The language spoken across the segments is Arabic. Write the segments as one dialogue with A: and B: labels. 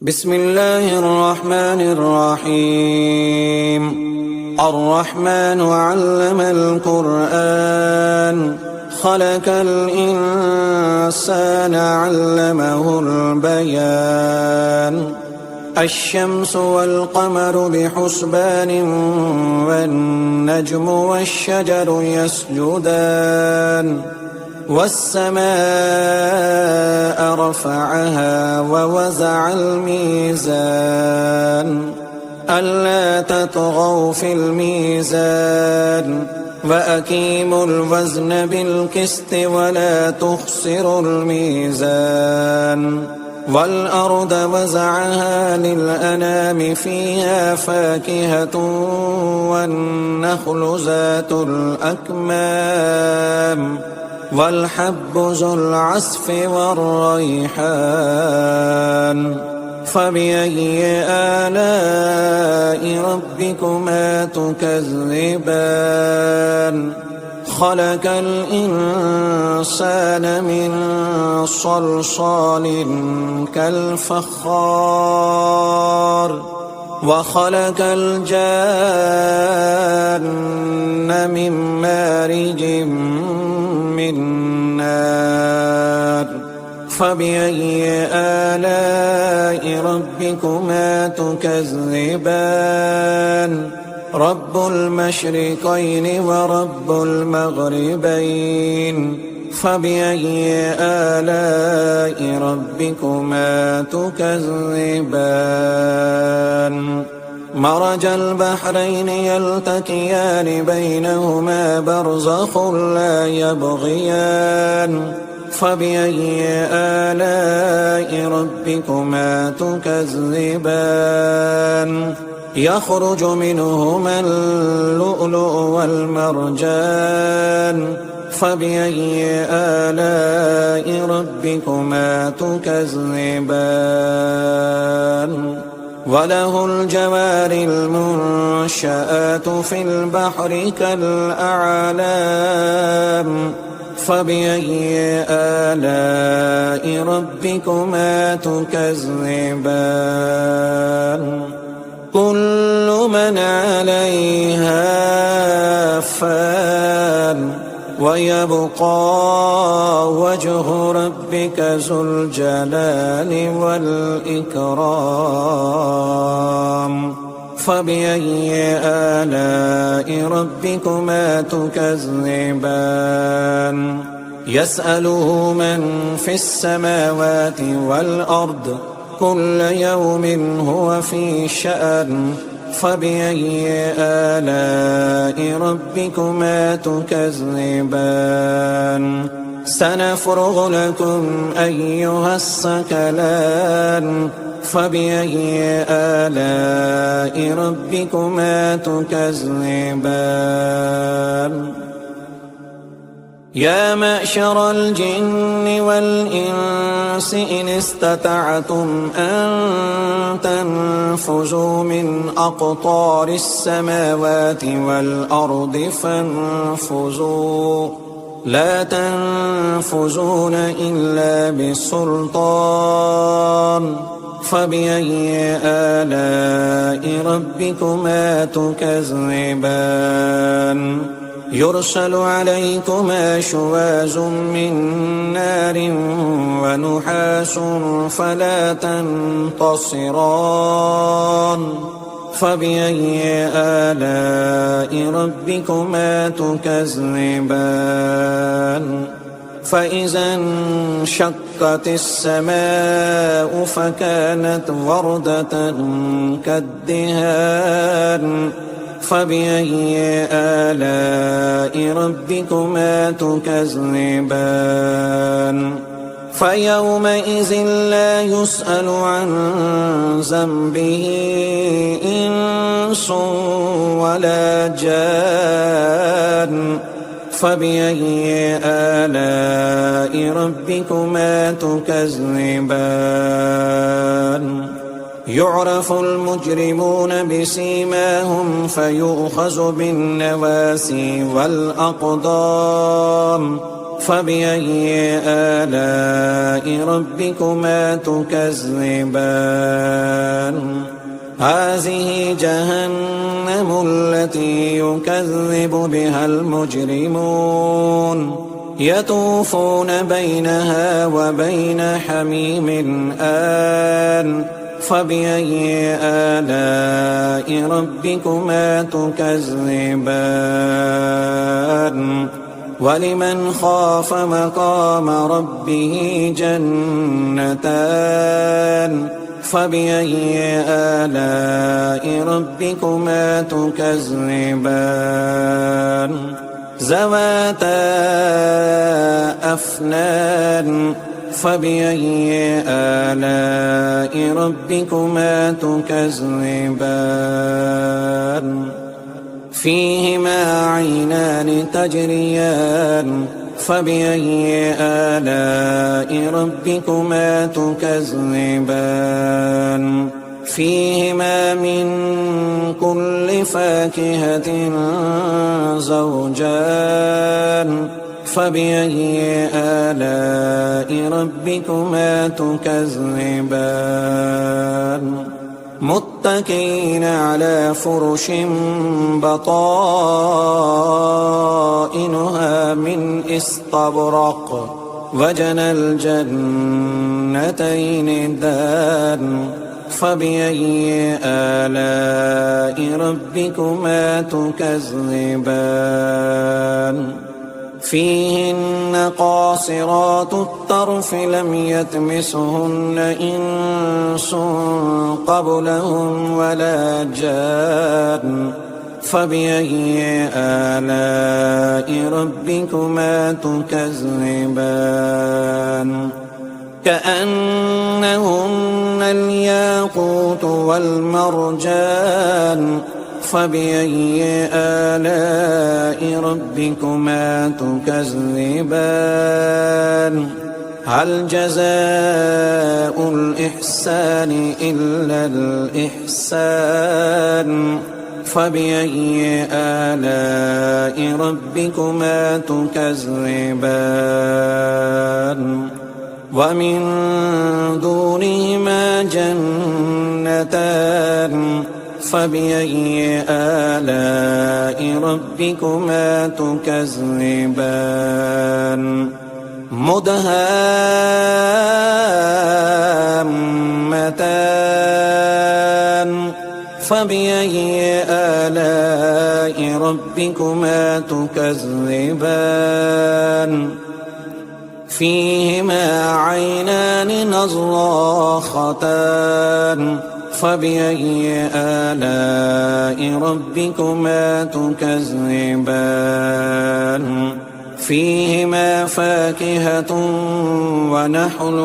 A: بسم الله الرحمن الرحيم. الرحمن علم القرآن خلق الإنسان علمه البيان. الشمس والقمر بحسبان والنجم والشجر يسجدان والسماء رفعها ووزع الميزان ألا تطغوا في الميزان وأقيموا الوزن بالقسط ولا تخسروا الميزان. والأرض وزعها للأنام فيها فاكهة والنخل ذات الأكمام والحب ذو العصف والريحان. فبأي آلاء ربكما تكذبان؟ خلق الإنسان من صلصال كالفخار وخلق الجان من مارج من نار. فبأي آلاء ربكما تكذبان؟ رب المشرقين ورب المغربين. فبأي آلاء ربكما تكذبان؟ مرج البحرين يلتقيان بينهما برزخ لا يبغيان. فبأي آلاء ربكما تكذبان؟ يخرج منهما اللؤلؤ والمرجان. فبأي آلاء ربكما تكذبان؟ وله الجوار المنشآت في البحر كالأعلام. فبأي آلاء ربكما تكذبان؟ كل من عليها فان ويبقى وجه ربك ذو الجلال والإكرام. فبأي آلاء ربكما تكذبان؟ يسأله من في السماوات والأرض كل يوم هو في شأن. فبأي آلاء ربكما تكذبان؟ سنفرغ لكم أيها الثقلان. فبأي آلاء ربكما تكذبان؟ يا معشر الجن والإنس إن استطعتم أن تنفذوا من أقطار السماوات والأرض فانفذوا لا تنفذون إلا بسلطان. فبأي آلاء ربكما تكذبان؟ يرسل عليكما شواظ من نار ونحاس فلا تنتصران. فبأي آلاء ربكما تكذبان؟ فإذا انشقت السماء فكانت وردة كالدهان. فبأي آلاء ربكما تكذبان؟ فيومئذ لا يسأل عن ذنبه إنس ولا جان. فبأي آلاء ربكما تكذبان؟ يعرف المجرمون بسيماهم فيؤخذ بالنواسي والأقدام. فبأي آلاء ربكما تكذبان هذه جهنم التي يكذب بها المجرمون يطوفون بينها وبين حميم آن فبأي آلاء ربكما تكذبان ولمن خاف مقام ربه جنتان فبأي آلاء ربكما تكذبان ذواتا أفنان فبأي آلاء ربكما تكذبان فيهما عينان تجريان فبأي آلاء ربكما تكذبان فيهما من كل فاكهة زوجان فبأي آلاء ربكما تكذبان متكئين على فرش بطائنها من استبرق وجنى الجنتين دان فبأي آلاء ربكما تكذبان فيهن قاصرات الطرف لم يطمثهن إنس قبلهم ولا جان فبأي آلاء ربكما تكذبان كأنهن الياقوت والمرجان فبأي آلاء ربكما تكذبان هل جزاء الإحسان إلا الإحسان فبأي آلاء ربكما تكذبان ومن دونهما جنتان فبأي آلاء ربكما تكذبان مدهامتان فبأي آلاء ربكما تكذبان فيهما عينان نضاختان فبأي آلاء ربكما تكذبان فيهما فاكهة ونحل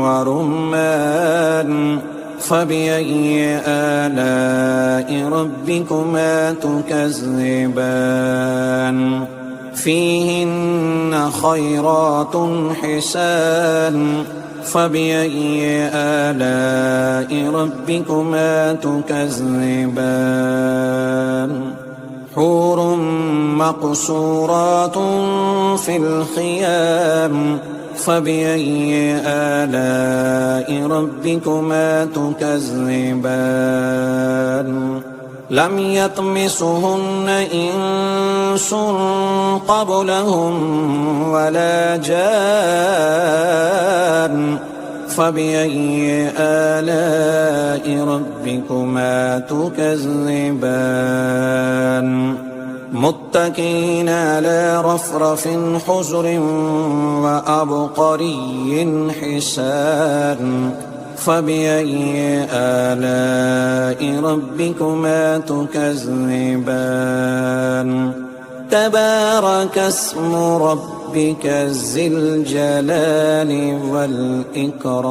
A: ورمان فبأي آلاء ربكما تكذبان فيهن خيرات حسان فبأي آلاء ربكما تكذبان حور مقصورات في الخيام فبأي آلاء ربكما تكذبان لم يطمثهن إنس قبلهم ولا جان فبأي آلاء ربكما تكذبان متكئين على رفرف حجر وأبقري حسان فبأي آلاء ربكما تكذبان تبارك اسم ربك ذي الجلال والإكرام